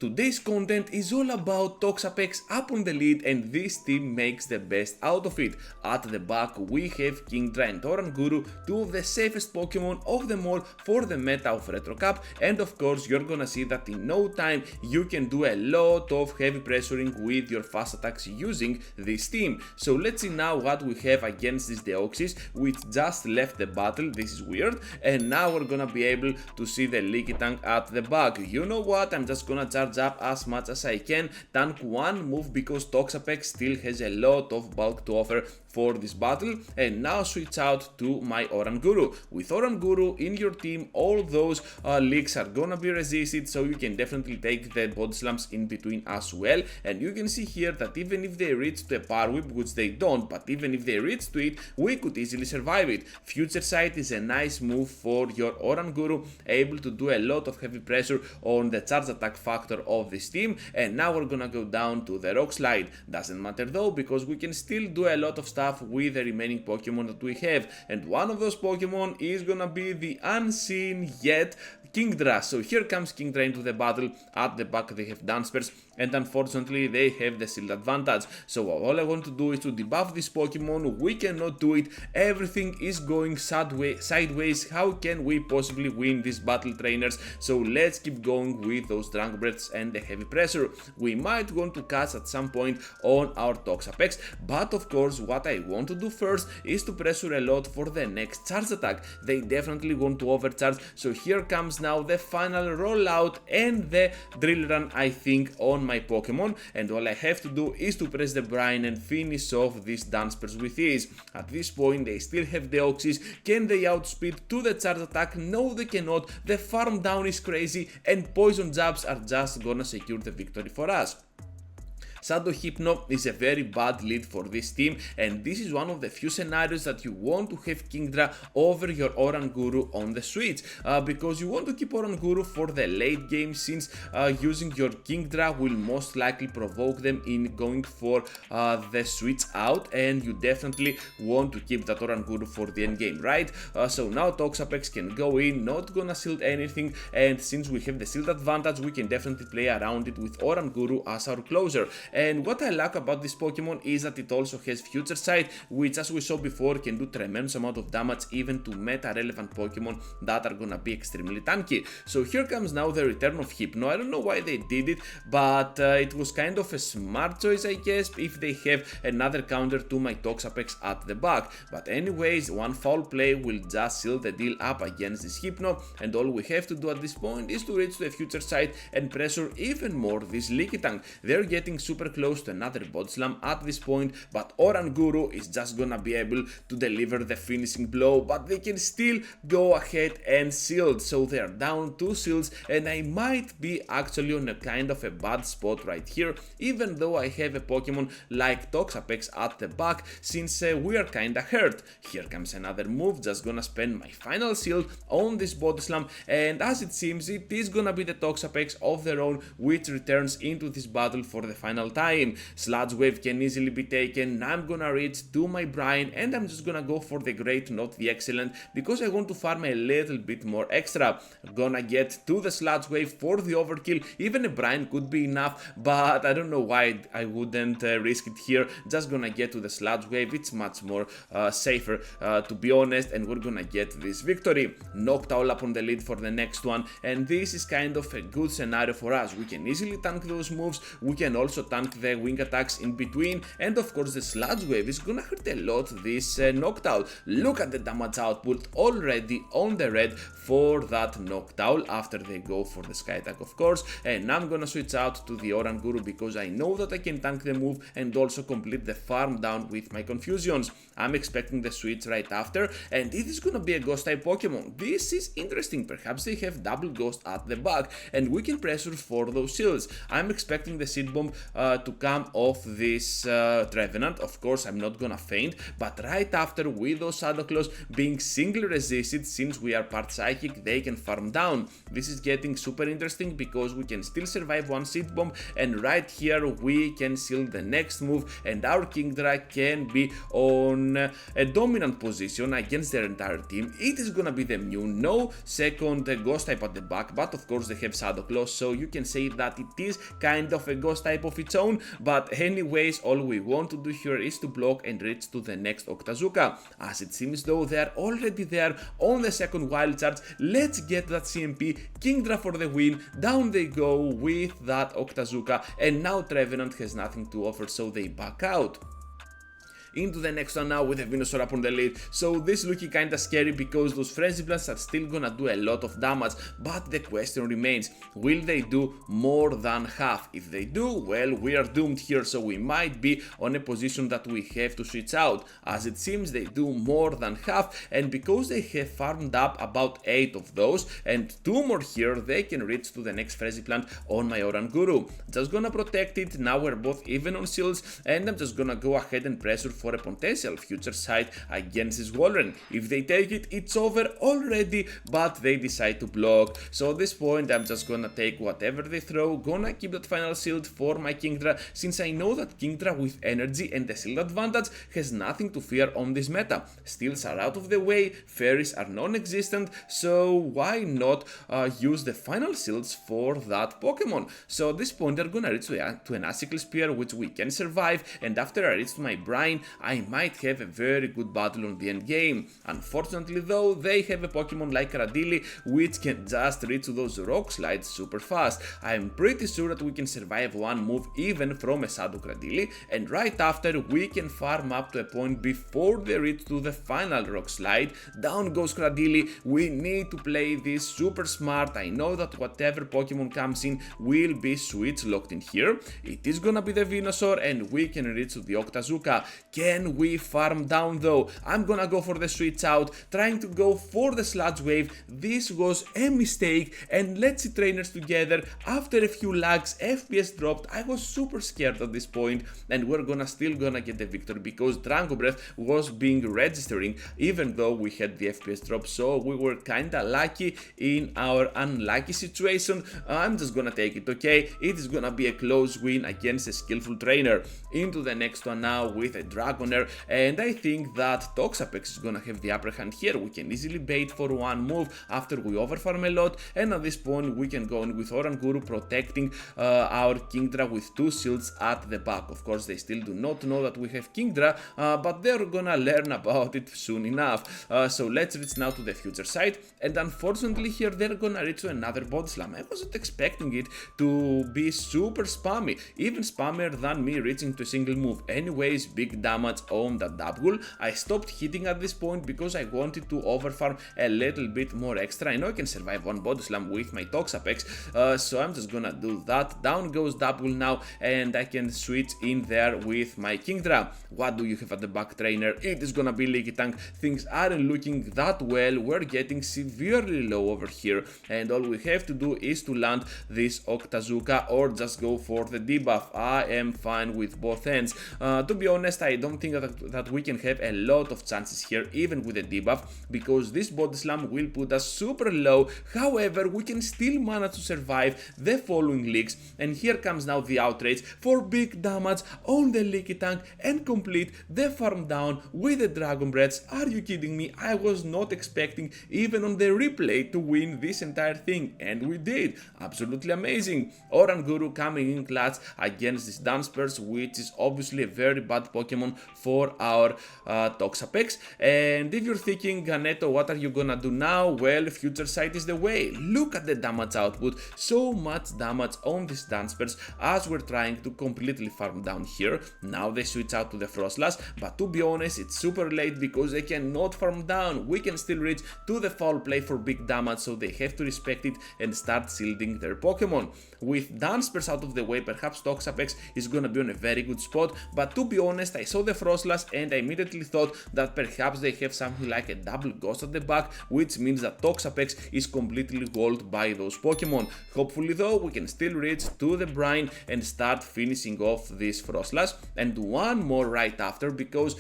Today's content is all about Toxapex up on the lead, and this team makes the best out of it. At the back we have Kingdra and Oranguru, two of the safest Pokemon of them all for the meta of Retro Cup, and of course you're gonna see that in no time you can do a lot of heavy pressuring with your fast attacks using this team. So let's see now what we have against these Deoxys, which just left the battle. This is weird, and now we're gonna be able to see the Leaky Tank at the back. You know what, I'm just gonna charge up as much as I can, tank one move because Toxapex still has a lot of bulk to offer for this battle, and now switch out to my Oranguru. With Oranguru in your team, all those leaks are gonna be resisted, so you can definitely take the body slams in between as well. And you can see here that even if they reach to a power whip, which they don't, but even if they reach to it, we could easily survive it. Future Sight is a nice move for your Oranguru, able to do a lot of heavy pressure on the charge attack factor of this team. And now we're gonna go down to the Rock Slide. Doesn't matter though, because we can still do a lot of stuff with the remaining Pokemon that we have, and one of those Pokemon is gonna be the unseen yet Kingdra. So here comes Kingdra into the battle. At the back they have Dunsparce, and unfortunately they have the shield advantage. So all I want to do is to debuff this Pokemon. We cannot do it. Everything is going sideways. How can we possibly win these battle, trainers? So let's keep going with those Drunk Breaths and the heavy pressure. We might want to catch at some point on our Toxapex, but of course what I want to do first is to pressure a lot for the next charge attack. They definitely want to overcharge, so here comes now the final rollout and the drill run, I think, on my Pokemon, and all I have to do is to press the brine and finish off this Dunsparce with ease. At this point they still have Deoxys. Can they outspeed to the charge attack? No, they cannot. The farm down is crazy, and poison jabs are just gonna secure the victory for us. Shadow Hypno is a very bad lead for this team, and this is one of the few scenarios that you want to have Kingdra over your Oranguru on the switch, because you want to keep Oranguru for the late game, since using your Kingdra will most likely provoke them in going for the switch out, and you definitely want to keep that Oranguru for the end game, right? So now Toxapex can go in, not gonna shield anything, and since we have the shield advantage we can definitely play around it with Oranguru as our closer. And what I like about this Pokemon is that it also has Future Sight, which, as we saw before, can do tremendous amount of damage even to meta relevant Pokemon that are gonna be extremely tanky. So here comes now the return of Hypno. I don't know why they did it, but it was kind of a smart choice, I guess, if they have another counter to my Toxapex at the back. But anyways, one foul play will just seal the deal up against this Hypno, and all we have to do at this point is to reach to the Future Sight and pressure even more this Leaky Tank. They're getting super close to another body slam at this point, but Oranguru is just gonna be able to deliver the finishing blow, but they can still go ahead and shield. So they're down 2 shields, and I might be actually on a kind of a bad spot right here, even though I have a Pokemon like Toxapex at the back, since we are kinda hurt. Here comes another move, just gonna spend my final shield on this body slam, and as it seems it is gonna be the Toxapex of their own which returns into this battle for the final time. Sludge Wave can easily be taken. I'm gonna reach to my brine, and I'm just gonna go for the great, not the excellent, because I want to farm a little bit more extra. I'm gonna get to the Sludge Wave for the overkill. Even a brine could be enough, but I don't know why I wouldn't risk it here. Just gonna get to the Sludge Wave. It's much more safer, to be honest, and we're gonna get this victory. Noctowl up on the lead for the next one, and this is kind of a good scenario for us. We can easily tank those moves. We can also tank the wing attacks in between, and of course the Sludge Wave is gonna hurt a lot this Noctowl. Look at the damage output already on the red for that Noctowl after they go for the Sky Attack, of course. And I'm gonna switch out to the Oranguru because I know that I can tank the move and also complete the farm down with my Confusions. I'm expecting the switch right after, and it is gonna be a Ghost type Pokemon. This is interesting. Perhaps they have double Ghost at the back, and we can pressure for those shields. I'm expecting the Seed Bomb to come off this Trevenant. Of course, I'm not gonna faint, but right after, with those Shadow Claws being single resisted, since we are part Psychic, they can farm down. This is getting super interesting because we can still survive one Seed Bomb, and right here we can seal the next move, and our Kingdra can be on a dominant position against their entire team. It is gonna be the Mew, no second Ghost type at the back, but of course they have Shadow Claws, so you can say that it is kind of a Ghost type of its own. But anyways, all we want to do here is to block and reach to the next Octazooka, as it seems though they are already there on the second wild charge. Let's get that CMP, Kingdra for the win. Down they go with that Octazooka, and now Trevenant has nothing to offer, so they back out. Into the next one now with a Venusaur up on the lead. So this looking kinda scary because those Frenzy Blasts are still gonna do a lot of damage, but the question remains, will they do more than half? If they do, well, we are doomed here, so we might be on a position that we have to switch out. As it seems they do more than half, and because they have farmed up about 8 of those and 2 more here, they can reach to the next Frenzy Plant on my Oranguru. Just gonna protect it, now we're both even on shields, and I'm just gonna go ahead and pressure for a potential future side against this Walrein. If they take it, it's over already, but they decide to block. So at this point, I'm just gonna take whatever they throw, gonna keep that final shield for my Kingdra, since I know that Kingdra with energy and the shield advantage has nothing to fear on this meta. Steals are out of the way, fairies are non-existent, so why not use the final shields for that Pokemon? So at this point, they're gonna reach to an Icicle Spear, which we can survive, and after I reach to my Brine, I might have a very good battle on the end game. Unfortunately though, they have a Pokemon like Cradily, which can just reach to those rock slides super fast. I'm pretty sure that we can survive one move even from a Shadow Cradily, and right after we can farm up to a point before they reach to the final rock slide. Down goes Cradily. We need to play this super smart. I know that whatever Pokemon comes in will be switch locked in here. It is gonna be the Venusaur, and we can reach to the Octazooka. Can we farm down though? I'm gonna go for the switch out, trying to go for the Sludge Wave. This was a mistake, and let's see trainers together. After a few lags, FPS dropped. I was super scared at this point, and we're still gonna get the victory because Dragon Breath was being registering even though we had the FPS drop, so we were kinda lucky in our unlucky situation. I'm just gonna take it, okay? It is gonna be a close win against a skillful trainer. Into the next one now with a Dragonair, and I think that Toxapex is gonna have the upper hand here. We can easily bait for one move after we overfarm a lot, and at this point we can go in with Oranguru protecting our Kingdra with 2 shields at the back. Of course, they still do not know that we have Kingdra, but they're gonna learn about it soon enough. So let's reach now to the future side, and unfortunately here they're gonna reach to another Body Slam. I wasn't expecting it to be super spammy, even spammier than me reaching to a single move. Anyways, big damage on the double. I stopped hitting at this point because I wanted to overfarm a little bit more extra. I know I can survive one Body Slam with my Toxapex, so I'm just gonna do that. Down goes double now, and I can switch in there with my Kingdra. What do you have at the back, trainer? It is gonna be Leaky Tank. Things aren't looking that well. We're getting severely low over here, and all we have to do is to land this Octazooka or just go for the debuff. I am fine with both ends. To be honest, I don't think that we can have a lot of chances here, even with the debuff, because this Body Slam will put us super low. However, we can still manage to survive the following leagues, and here comes now the Outrage for big damage on the Leaky Tank and complete the farm down with the Dragon Breaths. Are you kidding me? I was not expecting even on the replay to win this entire thing, and we did. Absolutely amazing. Oranguru coming in clutch against this Dunsparce, which is obviously a very bad Pokemon for our Toxapex. And if you're thinking, Ganeto, what are you gonna do now? Well, Future Sight is the way. Look at the damage output. So much damage on this Dunsparce as we're trying to completely farm down here. Now they switch out to the Frostlass, but to be honest, it's super late because they cannot farm down. We can still reach to the foul play for big damage, so they have to respect it and start shielding their Pokemon. With Dunsparce out of the way, perhaps Toxapex is gonna be on a very good spot, but to be honest, I saw the Frostlass, and I immediately thought that perhaps they have something like a double ghost at the back, which means that Toxapex is completely walled by those Pokemon. Hopefully though, we can still reach to the brine and start finishing off this Frostlass, and one more right after, because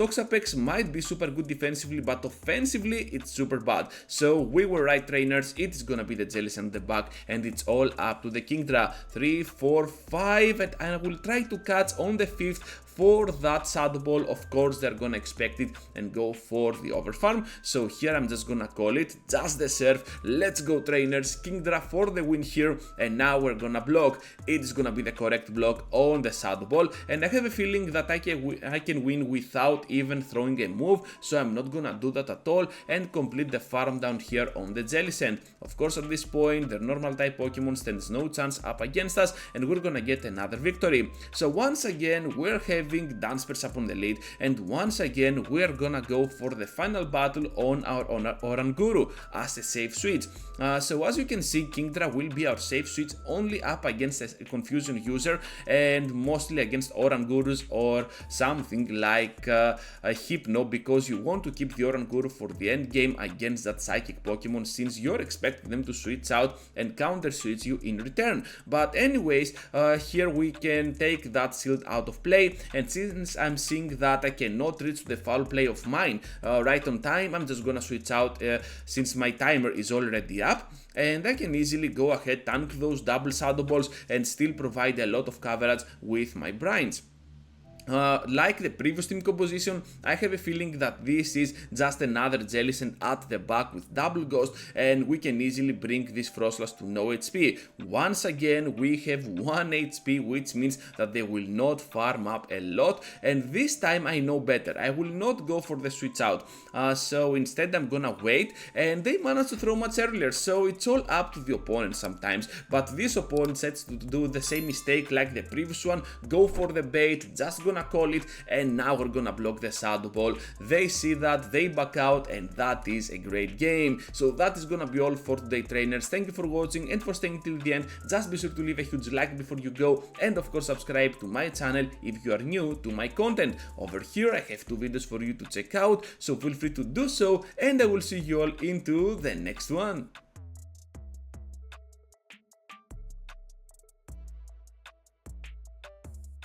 Toxapex might be super good defensively, but offensively it's super bad. So we were right, trainers, it's gonna be the Jellicent at the back, and it's all up to the Kingdra. 3, 4, 5, and I will try to catch on the 5th for that Shadow Ball. Of course they're gonna expect it and go for the overfarm, so here I'm just gonna call it, just the serve. Let's go, trainers, Kingdra for the win here, and now we're gonna block. It's gonna be the correct block on the Shadow Ball, and I have a feeling that I can win without even throwing a move, so I'm not gonna do that at all and complete the farm down here on the Jellicent. Of course at this point the normal type Pokemon stands no chance up against us, and we're gonna get another victory. So once again we're having Dunsparce up on the lead, and once again we're gonna go for the final battle on our Oranguru as a safe switch. So as you can see, Kingdra will be our safe switch only up against a Confusion user, and mostly against Orangurus or something like a Hypno, because you want to keep the Oranguru for the end game against that Psychic Pokemon, since you're expecting them to switch out and counter switch you in return. But anyways, here we can take that shield out of play, and since I'm seeing that I cannot reach the foul play of mine right on time, I'm just gonna switch out since my timer is already up, and I can easily go ahead, tank those double Shadow Balls, and still provide a lot of coverage with my brines. Like the previous team composition, I have a feeling that this is just another Jellicent at the back with double ghost, and we can easily bring this Frostlass to no HP. Once again we have 1 HP, which means that they will not farm up a lot, and this time I know better. I will not go for the switch out, so instead I'm gonna wait, and they managed to throw much earlier, so it's all up to the opponent sometimes. But this opponent sets to do the same mistake like the previous one, go for the bait, just gonna call it, and now we're gonna block the Shadow Ball. They see that, they back out, and that is a great game. So that is gonna be all for today, trainers. Thank you for watching and for staying till the end. Just be sure to leave a huge like before you go, and of course subscribe to my channel if you are new to my content. Over here I have 2 videos for you to check out, so feel free to do so, and I will see you all into the next one.